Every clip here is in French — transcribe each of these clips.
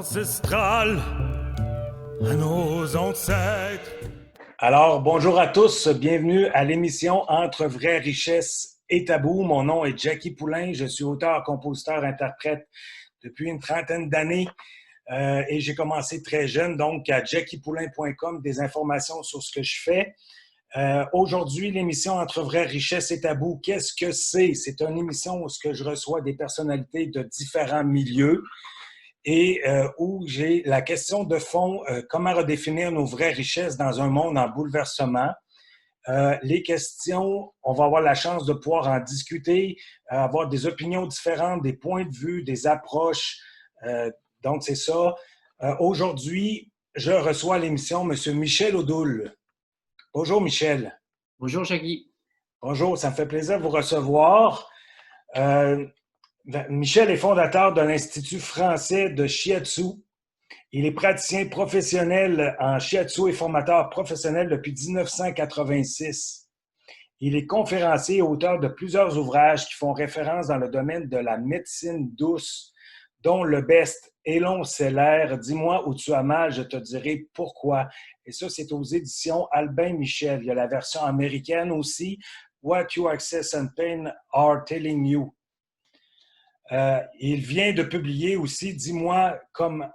ancestrales, à nos ancêtres. Alors, bonjour à tous, bienvenue à l'émission Entre vraies richesses et tabous. Mon nom est Jackie Poulain, je suis auteur, compositeur, interprète depuis une trentaine d'années et j'ai commencé très jeune, donc à jackiepoulain.com, des informations sur ce que je fais. Aujourd'hui, l'émission Entre vraies richesses et tabous, qu'est-ce que c'est? C'est une émission où je reçois des personnalités de différents milieux et où j'ai la question de fond, comment redéfinir nos vraies richesses dans un monde en bouleversement. Les questions, on va avoir la chance de pouvoir en discuter, avoir des opinions différentes, des points de vue, des approches. Donc, c'est ça. Aujourd'hui, je reçois à l'émission M. Michel Odoul. Bonjour, Michel. Bonjour, Jackie. Bonjour, ça me fait plaisir de vous recevoir. Michel est fondateur de l'Institut français de Shiatsu. Il est praticien professionnel en Shiatsu et formateur professionnel depuis 1986. Il est conférencier et auteur de plusieurs ouvrages qui font référence dans le domaine de la médecine douce, dont le best Elon Seller, Dis-moi où tu as mal, je te dirai pourquoi. Et ça, c'est aux éditions Albin Michel. Il y a la version américaine aussi, What Your Access and Pain Are Telling You. Il vient de publier aussi Dis-moi comme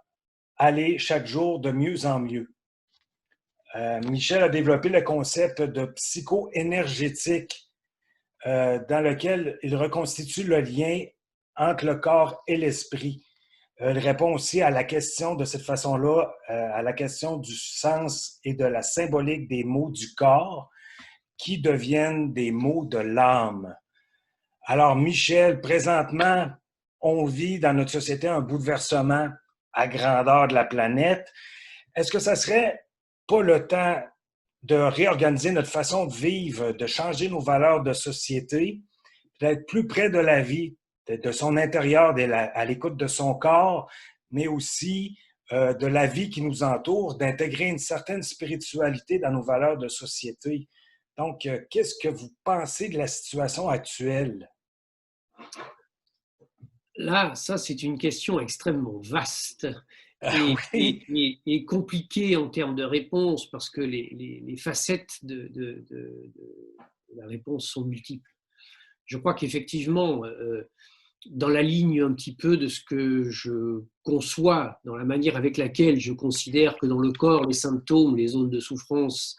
aller chaque jour de mieux en mieux. Michel a développé le concept de psycho-énergétique dans lequel il reconstitue le lien entre le corps et l'esprit. Il répond aussi à la question de cette façon-là, à la question du sens et de la symbolique des mots du corps qui deviennent des mots de l'âme. Alors, Michel, présentement, on vit dans notre société un bouleversement à grandeur de la planète. Est-ce que ça serait pas le temps de réorganiser notre façon de vivre, de changer nos valeurs de société, d'être plus près de la vie, de son intérieur, à l'écoute de son corps, mais aussi de la vie qui nous entoure, d'intégrer une certaine spiritualité dans nos valeurs de société? Donc, qu'est-ce que vous pensez de la situation actuelle? Là, ça, c'est une question extrêmement vaste et compliquée en termes de réponse parce que les facettes de la réponse sont multiples. Je crois qu'effectivement, dans la ligne un petit peu de ce que je conçois, dans la manière avec laquelle je considère que dans le corps, les symptômes, les zones de souffrance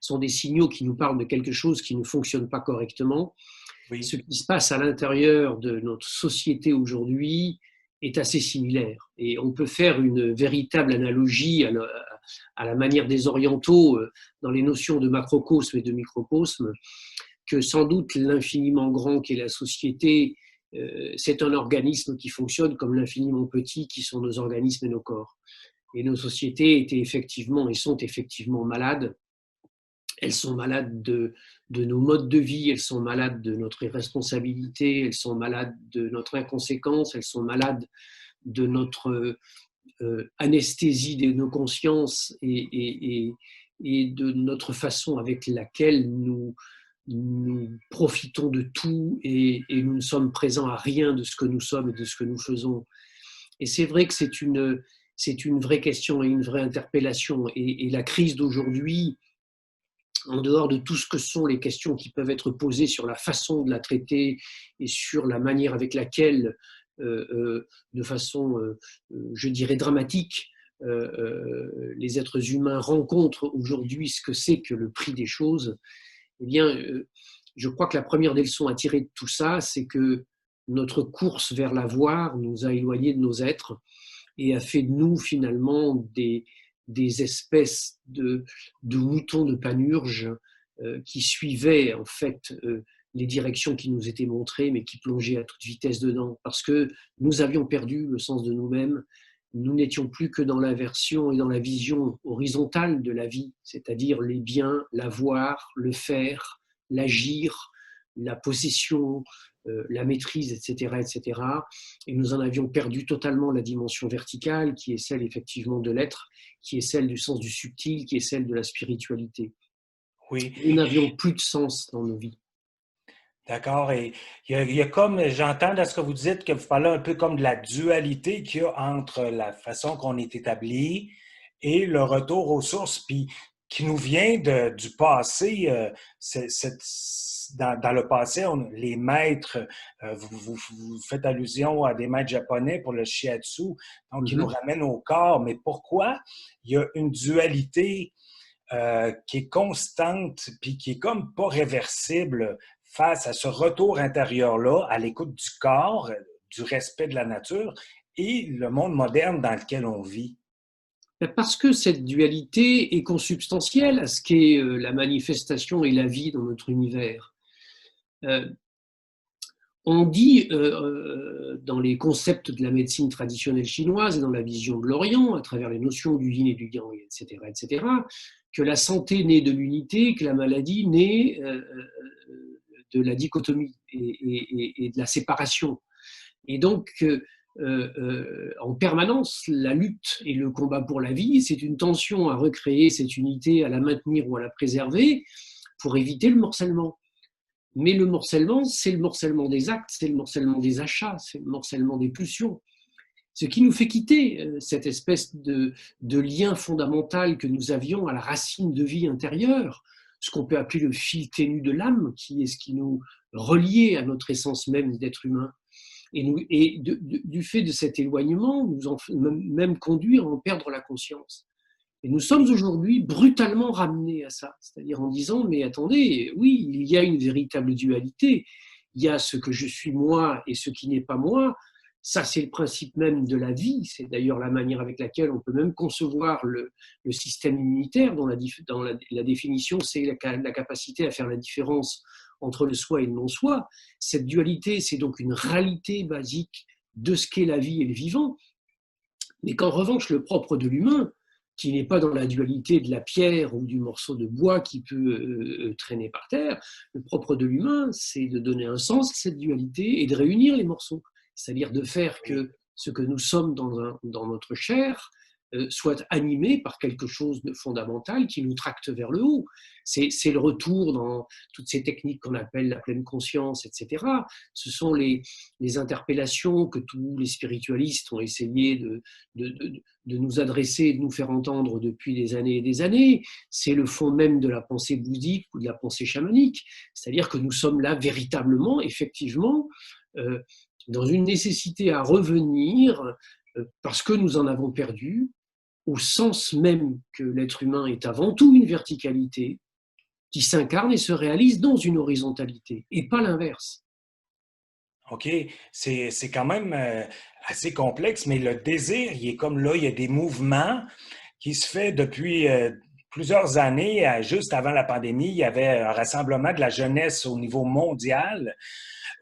sont des signaux qui nous parlent de quelque chose qui ne fonctionne pas correctement. Oui. Ce qui se passe à l'intérieur de notre société aujourd'hui est assez similaire. Et on peut faire une véritable analogie à la manière des orientaux dans les notions de macrocosme et de microcosme, que sans doute l'infiniment grand qu'est la société, c'est un organisme qui fonctionne comme l'infiniment petit qui sont nos organismes et nos corps. Et nos sociétés étaient effectivement et sont effectivement malades. Elles sont malades de nos modes de vie, elles sont malades de notre irresponsabilité, elles sont malades de notre inconséquence, elles sont malades de notre anesthésie de nos consciences et de notre façon avec laquelle nous profitons de tout et nous ne sommes présents à rien de ce que nous sommes et de ce que nous faisons. Et c'est vrai que c'est une vraie question et une vraie interpellation. Et la crise d'aujourd'hui, en dehors de tout ce que sont les questions qui peuvent être posées sur la façon de la traiter et sur la manière avec laquelle, de façon, je dirais, dramatique, les êtres humains rencontrent aujourd'hui ce que c'est que le prix des choses, eh bien, je crois que la première des leçons à tirer de tout ça, c'est que notre course vers l'avoir nous a éloignés de nos êtres et a fait de nous, finalement, des espèces de moutons de Panurge qui suivaient en fait les directions qui nous étaient montrées, mais qui plongeaient à toute vitesse dedans, parce que nous avions perdu le sens de nous-mêmes. Nous n'étions plus que dans l'inversion et dans la vision horizontale de la vie, c'est-à-dire les biens, l'avoir, le faire, l'agir, la possession, la maîtrise, etc., etc. Et nous en avions perdu totalement la dimension verticale, qui est celle effectivement de l'être, qui est celle du sens du subtil, qui est celle de la spiritualité. Oui. Nous n'avions plus de sens dans nos vies. D'accord. Et il y a comme, j'entends dans ce que vous dites, que vous parlez un peu comme de la dualité qu'il y a entre la façon qu'on est établi et le retour aux sources, puis qui nous vient du passé. Dans le passé, les maîtres, vous faites allusion à des maîtres japonais pour le shiatsu, donc qui nous ramènent au corps. Mais pourquoi il y a une dualité qui est constante, puis qui est comme pas réversible face à ce retour intérieur-là, à l'écoute du corps, du respect de la nature et le monde moderne dans lequel on vit? Parce que cette dualité est consubstantielle à ce qu'est la manifestation et la vie dans notre univers. On dit dans les concepts de la médecine traditionnelle chinoise et dans la vision de l'Orient, à travers les notions du yin et du yang, etc., que la santé naît de l'unité, que la maladie naît de la dichotomie et de la séparation. Et donc, en permanence, la lutte et le combat pour la vie, c'est une tension à recréer cette unité, à la maintenir ou à la préserver pour éviter le morcellement. Mais le morcellement, c'est le morcellement des actes, c'est le morcellement des achats, c'est le morcellement des pulsions. Ce qui nous fait quitter cette espèce de lien fondamental que nous avions à la racine de vie intérieure, ce qu'on peut appeler le fil ténu de l'âme, qui est ce qui nous reliait à notre essence même d'être humain. Et du fait de cet éloignement, nous en même conduit à en perdre la conscience. Et nous sommes aujourd'hui brutalement ramenés à ça, c'est-à-dire en disant, mais attendez, oui, il y a une véritable dualité, il y a ce que je suis moi et ce qui n'est pas moi, ça c'est le principe même de la vie, c'est d'ailleurs la manière avec laquelle on peut même concevoir le système immunitaire, dont la définition c'est la capacité à faire la différence entre le soi et le non-soi. Cette dualité, c'est donc une réalité basique de ce qu'est la vie et le vivant, mais qu'en revanche, le propre de l'humain, qui n'est pas dans la dualité de la pierre ou du morceau de bois qui peut traîner par terre, le propre de l'humain, c'est de donner un sens à cette dualité et de réunir les morceaux, c'est-à-dire de faire que ce que nous sommes dans notre chair soit animé par quelque chose de fondamental qui nous tracte vers le haut. C'est le retour dans toutes ces techniques qu'on appelle la pleine conscience, etc. Ce sont les interpellations que tous les spiritualistes ont essayé de nous adresser, de nous faire entendre depuis des années et des années. C'est le fond même de la pensée bouddhique ou de la pensée chamanique. C'est-à-dire que nous sommes là véritablement, effectivement, dans une nécessité à revenir parce que nous en avons perdu, au sens même que l'être humain est avant tout une verticalité qui s'incarne et se réalise dans une horizontalité, et pas l'inverse. OK, c'est quand même assez complexe, mais le désir, il est comme là, il y a des mouvements qui se fait depuis plusieurs années. Juste avant la pandémie, il y avait un rassemblement de la jeunesse au niveau mondial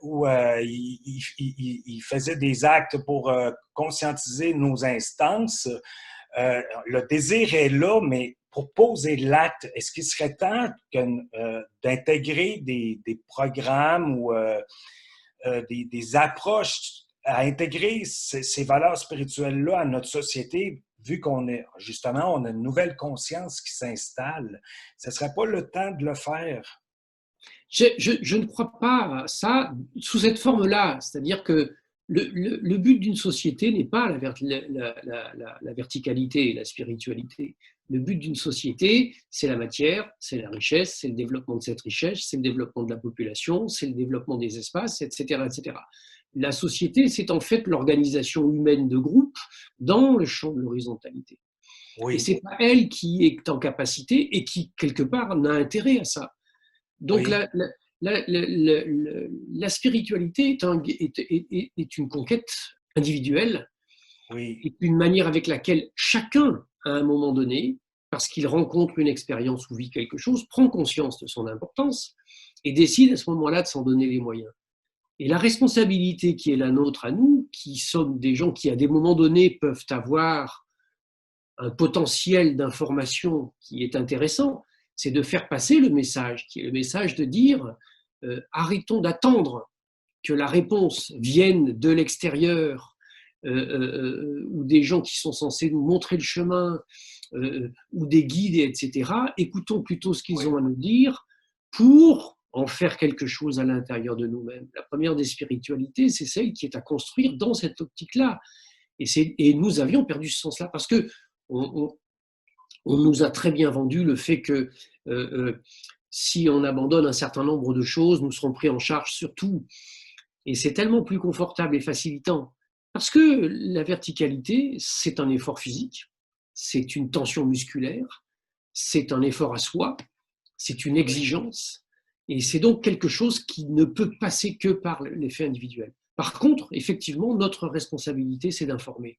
où il faisait des actes pour conscientiser nos instances. Le désir est là, mais pour poser l'acte, est-ce qu'il serait temps d'intégrer des programmes ou des approches à intégrer ces valeurs spirituelles-là à notre société, vu qu'on est, justement, on a une nouvelle conscience qui s'installe? Ce ne serait pas le temps de le faire? Je ne crois pas à ça sous cette forme-là, c'est-à-dire que le but d'une société n'est pas la verticalité et la spiritualité. Le but d'une société, c'est la matière, c'est la richesse, c'est le développement de cette richesse, c'est le développement de la population, c'est le développement des espaces, etc., etc. La société, c'est en fait l'organisation humaine de groupe dans le champ de l'horizontalité. Oui. Et ce n'est pas elle qui est en capacité et qui, quelque part, n'a intérêt à ça. Donc, oui. La spiritualité est une conquête individuelle, oui. est une manière avec laquelle chacun, à un moment donné, parce qu'il rencontre une expérience ou vit quelque chose, prend conscience de son importance et décide à ce moment-là de s'en donner les moyens. Et la responsabilité qui est la nôtre à nous, qui sommes des gens qui, à des moments donnés, peuvent avoir un potentiel d'information qui est intéressant, c'est de faire passer le message, qui est le message de dire arrêtons d'attendre que la réponse vienne de l'extérieur ou des gens qui sont censés nous montrer le chemin ou des guides, etc. Écoutons plutôt ce qu'ils ont à nous dire pour en faire quelque chose à l'intérieur de nous-mêmes. La première des spiritualités, c'est celle qui est à construire dans cette optique-là. Et nous avions perdu ce sens-là parce que on nous a très bien vendu le fait que si on abandonne un certain nombre de choses, nous serons pris en charge sur tout. Et c'est tellement plus confortable et facilitant. Parce que la verticalité, c'est un effort physique, c'est une tension musculaire, c'est un effort à soi, c'est une exigence. Et c'est donc quelque chose qui ne peut passer que par l'effet individuel. Par contre, effectivement, notre responsabilité, c'est d'informer.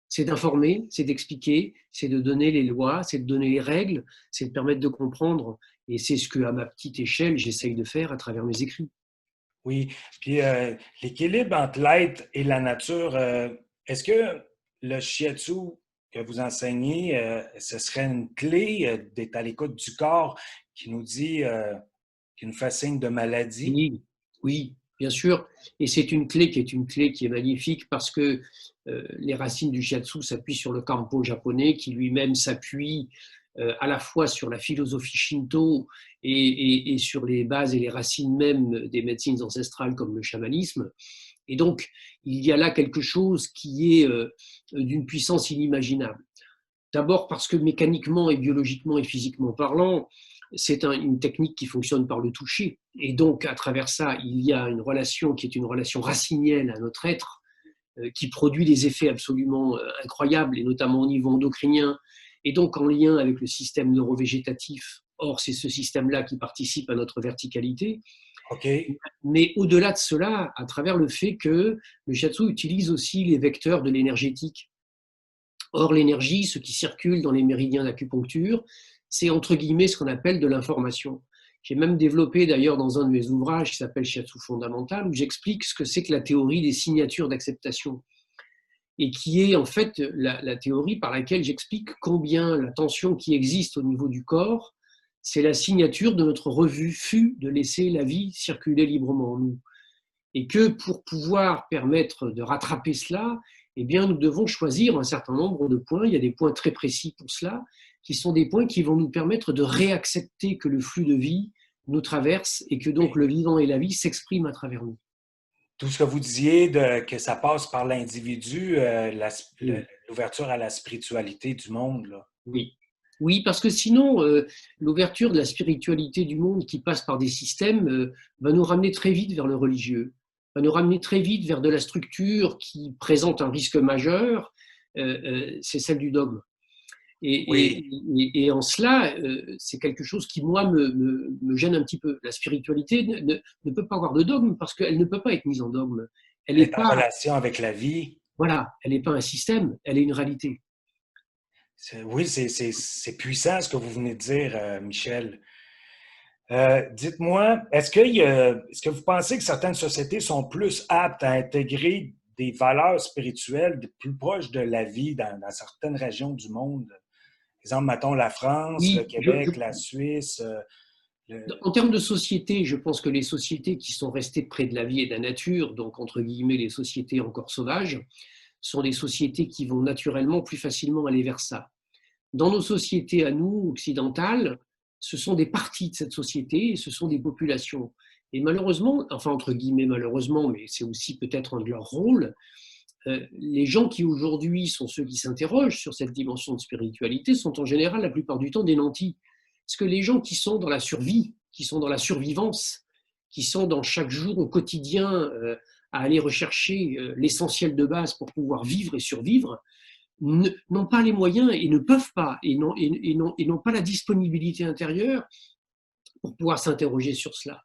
C'est d'informer, c'est d'expliquer, c'est de donner les lois, c'est de donner les règles, c'est de permettre de comprendre. Et c'est ce que, à ma petite échelle, j'essaye de faire à travers mes écrits. Oui, puis l'équilibre entre l'être et la nature, est-ce que le shiatsu que vous enseignez, ce serait une clé d'être à l'écoute du corps qui nous dit, qui nous fait signe de maladie? Oui, oui, bien sûr. Et c'est une clé qui est magnifique parce que les racines du shiatsu s'appuient sur le Kampo japonais qui lui-même s'appuie à la fois sur la philosophie shinto et sur les bases et les racines même des médecines ancestrales comme le chamanisme. Et donc, il y a là quelque chose qui est d'une puissance inimaginable. D'abord parce que mécaniquement et biologiquement et physiquement parlant, c'est une technique qui fonctionne par le toucher. Et donc, à travers ça, il y a une relation qui est une relation racinienne à notre être, qui produit des effets absolument incroyables, et notamment au niveau endocrinien, et donc en lien avec le système neurovégétatif. Or, c'est ce système-là qui participe à notre verticalité. OK. Mais au-delà de cela, à travers le fait que le shiatsu utilise aussi les vecteurs de l'énergétique. Or, l'énergie, ce qui circule dans les méridiens d'acupuncture, c'est entre guillemets ce qu'on appelle de l'information. J'ai même développé d'ailleurs dans un de mes ouvrages qui s'appelle Shiatsu Fondamental, où j'explique ce que c'est que la théorie des signatures d'acceptation. Et qui est en fait la théorie par laquelle j'explique combien la tension qui existe au niveau du corps, c'est la signature de notre refus de laisser la vie circuler librement en nous. Et que pour pouvoir permettre de rattraper cela, eh bien, nous devons choisir un certain nombre de points. Il y a des points très précis pour cela, qui sont des points qui vont nous permettre de réaccepter que le flux de vie nous traverse et que donc Oui. le vivant et la vie s'expriment à travers nous. Tout ce que vous disiez, que ça passe par l'individu, Oui. l'ouverture à la spiritualité du monde, là. Oui. Oui, parce que sinon, l'ouverture de la spiritualité du monde qui passe par des systèmes va nous ramener très vite vers le religieux, va nous ramener très vite vers de la structure qui présente un risque majeur, c'est celle du dogme. Oui, Et en cela, c'est quelque chose qui, moi, me gêne un petit peu. La spiritualité ne peut pas avoir de dogme parce qu'elle ne peut pas être mise en dogme. Elle elle n'est est en pas, relation avec la vie. voilà, elle n'est pas un système, elle est une réalité. Oui, c'est puissant ce que vous venez de dire, Michel. Dites-moi, est-ce que vous pensez que certaines sociétés sont plus aptes à intégrer des valeurs spirituelles plus proches de la vie dans certaines régions du monde? Par exemple, mettons la France, le Oui, Québec, la Suisse. en termes de société, je pense que les sociétés qui sont restées près de la vie et de la nature, donc entre guillemets les sociétés encore sauvages, sont des sociétés qui vont naturellement plus facilement aller vers ça. Dans nos sociétés à nous, occidentales, ce sont des parties de cette société et ce sont des populations. Et malheureusement, enfin entre guillemets malheureusement, mais c'est aussi peut-être un de leurs rôles, les gens qui aujourd'hui sont ceux qui s'interrogent sur cette dimension de spiritualité sont en général la plupart du temps des nantis. Parce que les gens qui sont dans la survie, qui sont dans la survivance, qui sont dans chaque jour au quotidien à aller rechercher l'essentiel de base pour pouvoir vivre et survivre, n'ont pas les moyens et ne peuvent pas, et n'ont pas la disponibilité intérieure pour pouvoir s'interroger sur cela.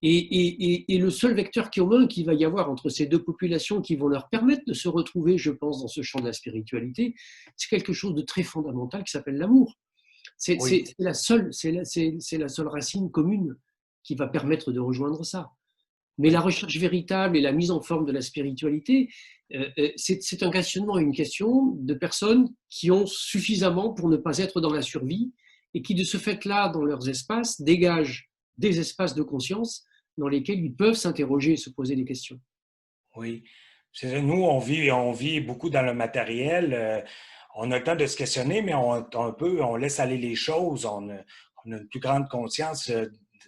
Et le seul vecteur commun qu'il va y avoir entre ces deux populations qui vont leur permettre de se retrouver, je pense, dans ce champ de la spiritualité, c'est quelque chose de très fondamental qui s'appelle l'amour. C'est Oui, la seule racine commune qui va permettre de rejoindre ça. Mais la oui. recherche véritable et la mise en forme de la spiritualité, c'est un questionnement, une question de personnes qui ont suffisamment pour ne pas être dans la survie et qui, de ce fait-là, dans leurs espaces, dégagent des espaces de conscience dans lesquels ils peuvent s'interroger et se poser des questions. Oui. Nous, on vit beaucoup dans le matériel. On a le temps de se questionner, mais on laisse aller les choses. On a une plus grande conscience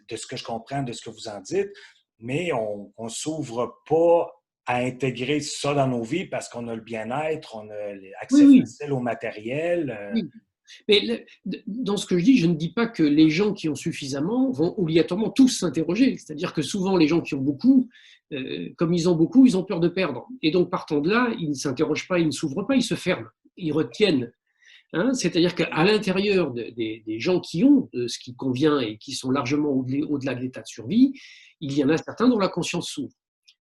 de ce que je comprends, de ce que vous en dites, mais on ne s'ouvre pas à intégrer ça dans nos vies parce qu'on a le bien-être, on a Oui, l'accès oui, facile au matériel. oui. Mais dans ce que je dis, je ne dis pas que les gens qui ont suffisamment vont obligatoirement tous s'interroger. C'est-à-dire que souvent, les gens qui ont beaucoup, comme ils ont beaucoup, ils ont peur de perdre. Et donc, partant de là, ils ne s'interrogent pas, ils ne s'ouvrent pas, ils se ferment, ils retiennent. Hein. C'est-à-dire qu'à l'intérieur des gens qui ont ce qui convient et qui sont largement au-delà de l'état de survie, il y en a certains dont la conscience s'ouvre.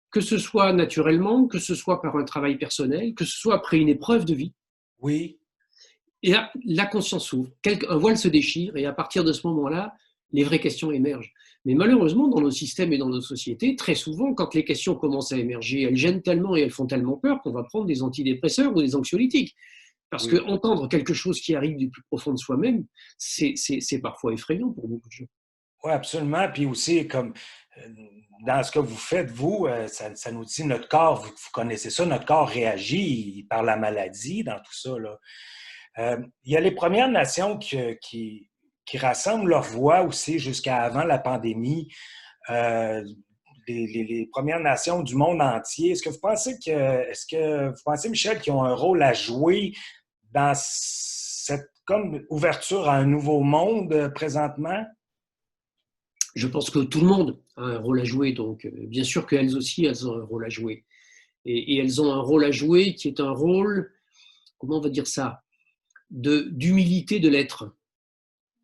Que ce soit naturellement, que ce soit par un travail personnel, que ce soit après une épreuve de vie. Oui, Et là, la conscience s'ouvre, un voile se déchire, et à partir de ce moment-là, les vraies questions émergent. Mais malheureusement, dans nos systèmes et dans nos sociétés, très souvent, quand les questions commencent à émerger, elles gênent tellement et elles font tellement peur qu'on va prendre des antidépresseurs ou des anxiolytiques. Parce oui. qu'entendre quelque chose qui arrive du plus profond de soi-même, c'est parfois effrayant pour beaucoup de gens. Oui, absolument. Puis aussi, comme dans ce que vous faites, vous, ça nous dit notre corps, vous connaissez ça, notre corps réagit par la maladie dans tout ça, là. Il y a les Premières Nations qui rassemblent leur voix aussi jusqu'à avant la pandémie. Euh, les Premières Nations du monde entier. Est-ce que vous pensez, Michel, qu'ils ont un rôle à jouer dans cette comme ouverture à un nouveau monde présentement? Je pense que tout le monde a un rôle à jouer, donc bien sûr qu'elles aussi, elles ont un rôle à jouer. Et elles ont un rôle à jouer qui est un rôle, comment on va dire ça, d'humilité de l'être,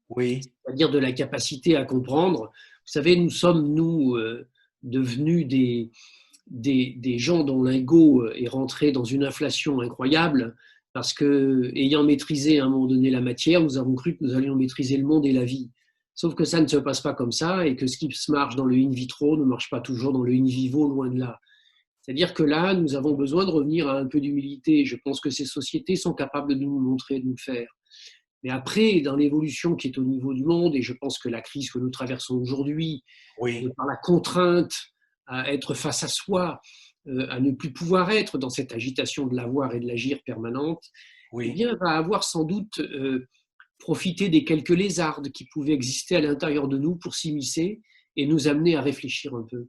Oui, c'est-à-dire de la capacité à comprendre. Vous savez, nous sommes, nous, devenus des gens dont l'ego est rentré dans une inflation incroyable, parce que, ayant maîtrisé à un moment donné la matière, nous avons cru que nous allions maîtriser le monde et la vie. Sauf que ça ne se passe pas comme ça, et que ce qui marche dans le in vitro ne marche pas toujours dans le in vivo, loin de là. C'est-à-dire que là, nous avons besoin de revenir à un peu d'humilité. Je pense que ces sociétés sont capables de nous le montrer, de nous le faire. Mais après, dans l'évolution qui est au niveau du monde, et je pense que la crise que nous traversons aujourd'hui, oui, par la contrainte à être face à soi, à ne plus pouvoir être dans cette agitation de l'avoir et de l'agir permanente, eh oui. bien, va avoir sans doute profité des quelques lézardes qui pouvaient exister à l'intérieur de nous pour s'immiscer et nous amener à réfléchir un peu.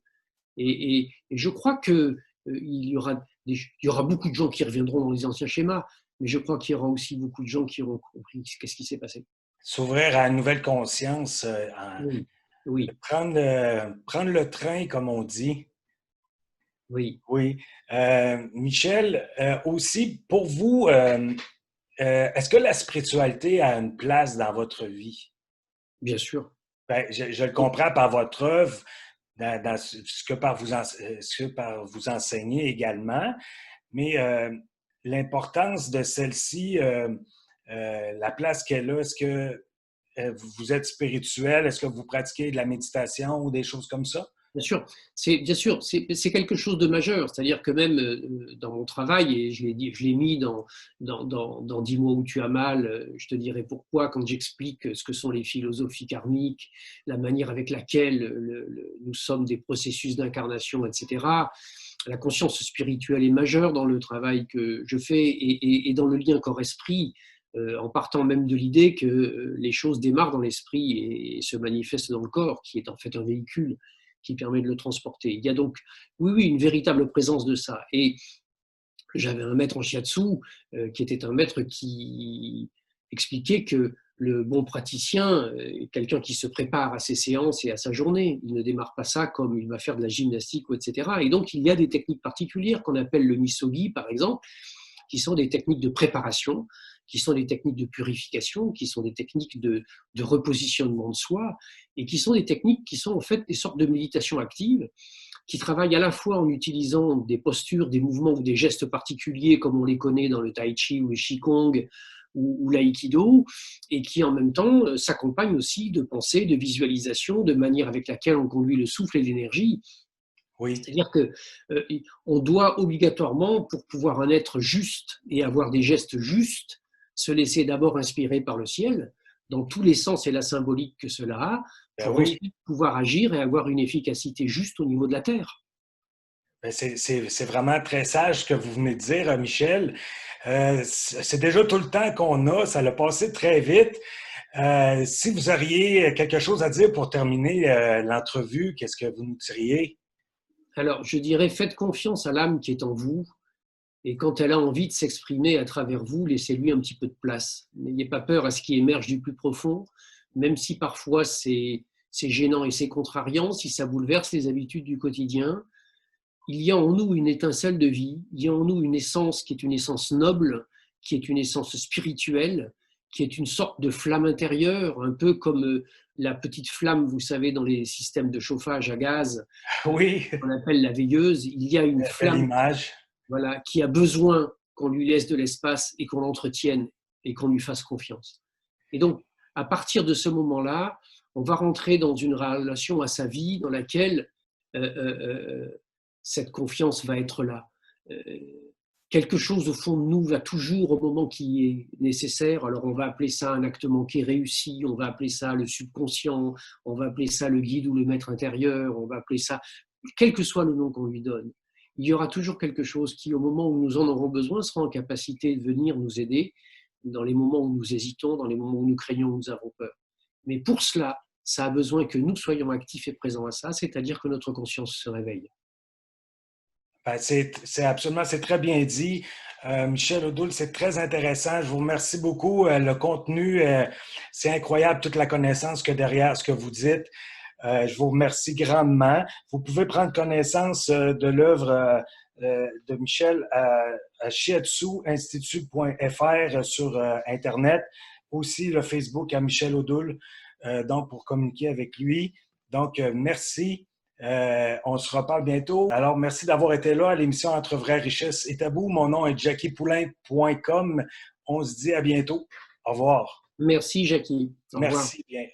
Et je crois que il y aura beaucoup de gens qui reviendront dans les anciens schémas, mais je crois qu'il y aura aussi beaucoup de gens qui auront compris qu'est-ce qui s'est passé. S'ouvrir à une nouvelle conscience, Oui, oui, prendre le train, comme on dit. oui, Oui. Michel, aussi, pour vous, est-ce que la spiritualité a une place dans votre vie? bien sûr. Ben, je le comprends par votre œuvre, dans ce que par vous enseignez également, mais l'importance de celle-ci, la place qu'elle a, est-ce que vous êtes spirituel? Est-ce que vous pratiquez de la méditation ou des choses comme ça? Bien sûr, c'est quelque chose de majeur. C'est-à-dire que même dans mon travail, et je l'ai mis dans 10 mois où tu as mal, je te dirai pourquoi quand j'explique ce que sont les philosophies karmiques, la manière avec laquelle nous sommes des processus d'incarnation, etc. La conscience spirituelle est majeure dans le travail que je fais et dans le lien corps-esprit. En partant même de l'idée que les choses démarrent dans l'esprit et se manifestent dans le corps, qui est en fait un véhicule qui permet de le transporter. Il y a donc, oui, oui, une véritable présence de ça. Et j'avais un maître en shiatsu qui était un maître qui expliquait que le bon praticien est quelqu'un qui se prépare à ses séances et à sa journée. Il ne démarre pas ça comme il va faire de la gymnastique, etc. Et donc, il y a des techniques particulières qu'on appelle le misogi, par exemple, qui sont des techniques de préparation, qui sont des techniques de purification, qui sont des techniques de repositionnement de soi, et qui sont des techniques qui sont en fait des sortes de méditation active, qui travaillent à la fois en utilisant des postures, des mouvements ou des gestes particuliers comme on les connaît dans le tai chi ou le qigong ou l'aïkido, et qui en même temps s'accompagnent aussi de pensées, de visualisation, de manière avec laquelle on conduit le souffle et l'énergie. Oui. C'est-à-dire que on doit obligatoirement, pour pouvoir en être juste et avoir des gestes justes, se laisser d'abord inspirer par le ciel, dans tous les sens et la symbolique que cela a, Ben pour oui. ensuite pouvoir agir et avoir une efficacité juste au niveau de la terre. Ben c'est vraiment très sage ce que vous venez de dire, Michel. C'est déjà tout le temps qu'on a, ça l'a passé très vite. Si vous auriez quelque chose à dire pour terminer l'entrevue, qu'est-ce que vous nous diriez? Alors, je dirais, faites confiance à l'âme qui est en vous, et quand elle a envie de s'exprimer à travers vous, laissez-lui un petit peu de place. N'ayez pas peur à ce qui émerge du plus profond, même si parfois c'est gênant et c'est contrariant, si ça bouleverse les habitudes du quotidien. Il y a en nous une étincelle de vie, il y a en nous une essence qui est une essence noble, qui est une essence spirituelle, qui est une sorte de flamme intérieure, un peu comme la petite flamme, vous savez, dans les systèmes de chauffage à gaz, Oui, qu'on appelle la veilleuse. Il y a une belle flamme, image. voilà, qui a besoin qu'on lui laisse de l'espace et qu'on l'entretienne et qu'on lui fasse confiance. Et donc, à partir de ce moment-là, on va rentrer dans une relation à sa vie dans laquelle cette confiance va être là. Quelque chose au fond de nous va toujours au moment qui est nécessaire. Alors on va appeler ça un acte manqué réussi, on va appeler ça le subconscient, on va appeler ça le guide ou le maître intérieur, on va appeler ça, quel que soit le nom qu'on lui donne. Il y aura toujours quelque chose qui, au moment où nous en aurons besoin, sera en capacité de venir nous aider dans les moments où nous hésitons, dans les moments où nous craignons, où nous avons peur. Mais pour cela, ça a besoin que nous soyons actifs et présents à ça, c'est-à-dire que notre conscience se réveille. Ben, c'est absolument, c'est très bien dit. Michel Odoul, c'est très intéressant. Je vous remercie beaucoup. Le contenu, c'est incroyable, toute la connaissance que derrière ce que vous dites. Je vous remercie grandement. Vous pouvez prendre connaissance de l'œuvre de Michel à shiatsuinstitut.fr sur Internet. Aussi le Facebook à Michel Odoul, donc pour communiquer avec lui. Donc, merci. On se reparle bientôt. Alors, merci d'avoir été là à l'émission Entre vraies richesses et tabous. Mon nom est jackiepoulain.com. On se dit à bientôt. Au revoir. Merci, Jackie. Au revoir. Merci bien.